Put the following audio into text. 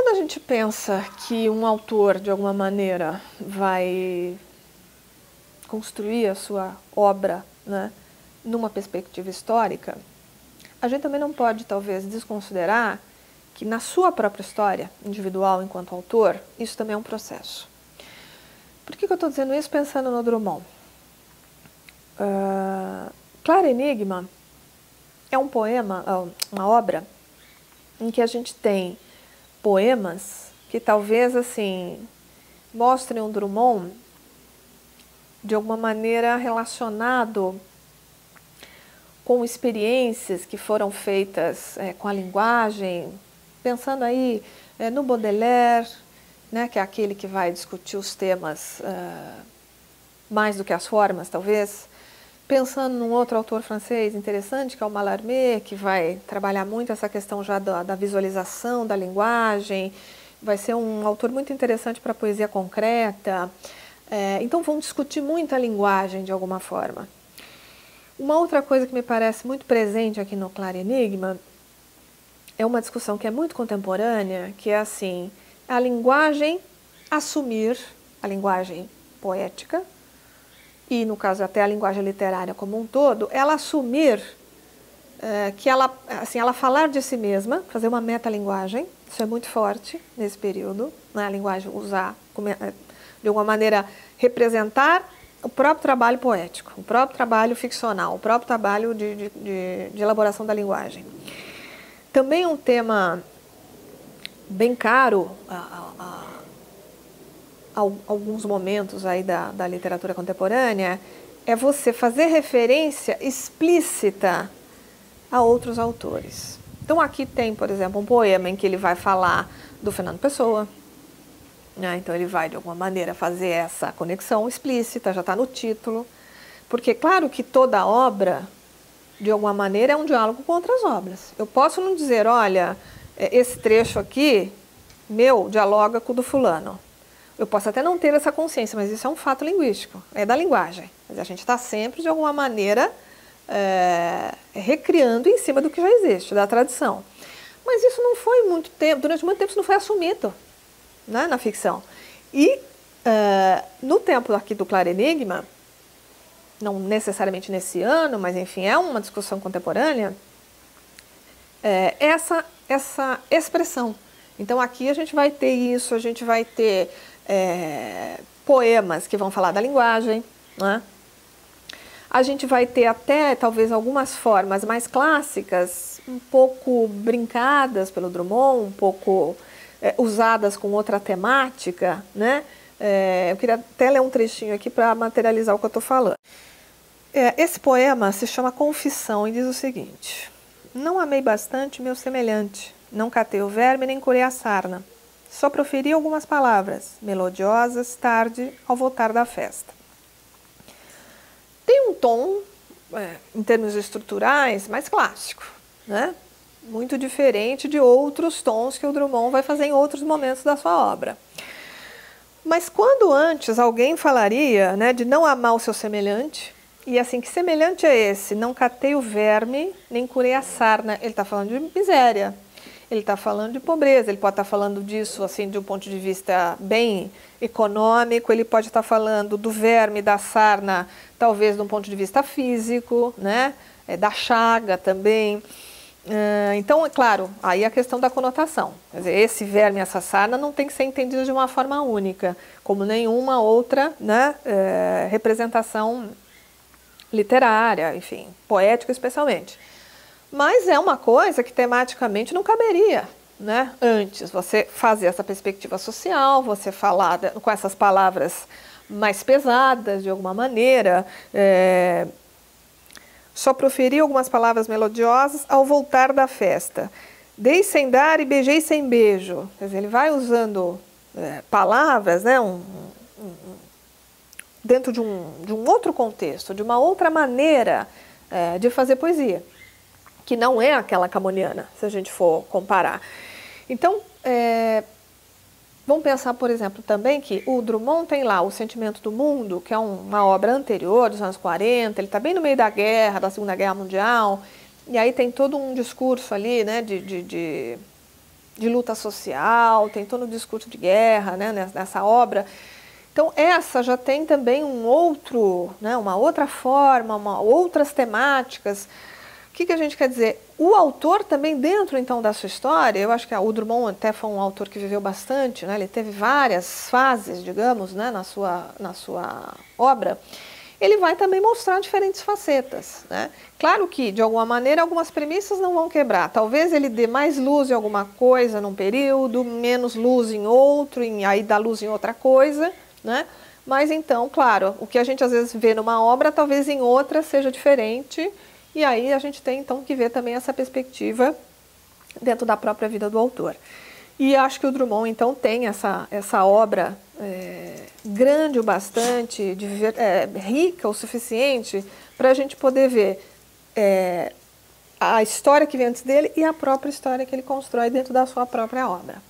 Quando a gente pensa que um autor, de alguma maneira, vai construir a sua obra, né, numa perspectiva histórica, a gente também não pode, talvez, desconsiderar que na sua própria história individual enquanto autor, isso também é um processo. Por que eu estou dizendo isso pensando no Drummond? Claro Enigma é um poema, uma obra em que a gente tem poemas que talvez assim mostrem um Drummond de alguma maneira relacionado com experiências que foram feitas com a linguagem, pensando aí no Baudelaire, né, que é aquele que vai discutir os temas mais do que as formas, talvez. Pensando num outro autor francês interessante, que é o Mallarmé, que vai trabalhar muito essa questão já da visualização da linguagem, vai ser um autor muito interessante para a poesia concreta. Então vão discutir muito a linguagem de alguma forma. Uma outra coisa que me parece muito presente aqui no Claro Enigma é uma discussão que é muito contemporânea, que é assim, a linguagem assumir, a linguagem poética, e no caso até a linguagem literária como um todo, ela assumir que ela falar de si mesma, fazer uma metalinguagem, isso é muito forte nesse período, né? A linguagem usar, de alguma maneira, representar o próprio trabalho poético, o próprio trabalho ficcional, o próprio trabalho de elaboração da linguagem. Também um tema bem caro a alguns momentos aí da literatura contemporânea é você fazer referência explícita a outros autores. Então aqui tem, por exemplo, um poema em que ele vai falar do Fernando Pessoa, né? Então ele vai de alguma maneira fazer essa conexão explícita, já está no título, porque claro que toda obra, de alguma maneira, é um diálogo com outras obras. Eu posso não dizer, olha, esse trecho aqui, meu, dialoga com o do fulano. Eu posso até não ter essa consciência, mas isso é um fato linguístico, é da linguagem. Mas a gente está sempre, de alguma maneira, recriando em cima do que já existe, da tradição. Mas isso não foi muito tempo, durante muito tempo isso não foi assumido, né, na ficção. E no tempo aqui do Claro Enigma, não necessariamente nesse ano, mas enfim, é uma discussão contemporânea, essa expressão. Então aqui a gente vai ter isso, a gente vai ter poemas que vão falar da linguagem, né? A gente vai ter até talvez algumas formas mais clássicas, um pouco brincadas pelo Drummond, um pouco usadas com outra temática, né? Eu queria até ler um trechinho aqui para materializar o que eu estou falando. Esse poema se chama Confissão e diz o seguinte: não amei bastante meu semelhante, não catei o verme nem curei a sarna. Só proferi algumas palavras, melodiosas, tarde, ao voltar da festa. Tem um tom, em termos estruturais, mais clássico, né? Muito diferente de outros tons que o Drummond vai fazer em outros momentos da sua obra. Mas quando antes alguém falaria, né, de não amar o seu semelhante, e assim, que semelhante é esse? Não catei o verme, nem curei a sarna. Ele está falando de miséria. Ele está falando de pobreza, ele pode estar falando disso assim, de um ponto de vista bem econômico, ele pode estar falando do verme, da sarna, talvez de um ponto de vista físico, né? Da chaga também. Então, é claro, aí a questão da conotação. Quer dizer, esse verme, essa sarna não tem que ser entendido de uma forma única, como nenhuma outra, né, representação literária, enfim, poética especialmente. Mas é uma coisa que tematicamente não caberia, né? Antes, você fazer essa perspectiva social, você falar com essas palavras mais pesadas, de alguma maneira, só proferir algumas palavras melodiosas ao voltar da festa. Dei sem dar e beijei sem beijo. Quer dizer, ele vai usando palavras, né? Dentro de um outro contexto, de uma outra maneira de fazer poesia, que não é aquela camoniana, se a gente for comparar. Então, vamos pensar, por exemplo, também que o Drummond tem lá O Sentimento do Mundo, que é uma obra anterior, dos anos 40, ele está bem no meio da guerra, da Segunda Guerra Mundial, e aí tem todo um discurso ali, né, de luta social, tem todo o discurso de guerra, né, nessa obra. Então essa já tem também um outro, né, uma outra forma, outras temáticas. O que a gente quer dizer? O autor também dentro então da sua história, eu acho que o Drummond até foi um autor que viveu bastante, né, ele teve várias fases, digamos, né, na sua obra. Ele vai também mostrar diferentes facetas, né? Claro que, de alguma maneira, algumas premissas não vão quebrar. Talvez ele dê mais luz em alguma coisa num período, menos luz em outro, aí dá luz em outra coisa, né? Mas então, claro, o que a gente às vezes vê numa obra, talvez em outra seja diferente, e aí a gente tem então que ver também essa perspectiva dentro da própria vida do autor. E acho que o Drummond, então, tem essa obra grande o bastante, rica o suficiente para a gente poder ver a história que vem antes dele e a própria história que ele constrói dentro da sua própria obra.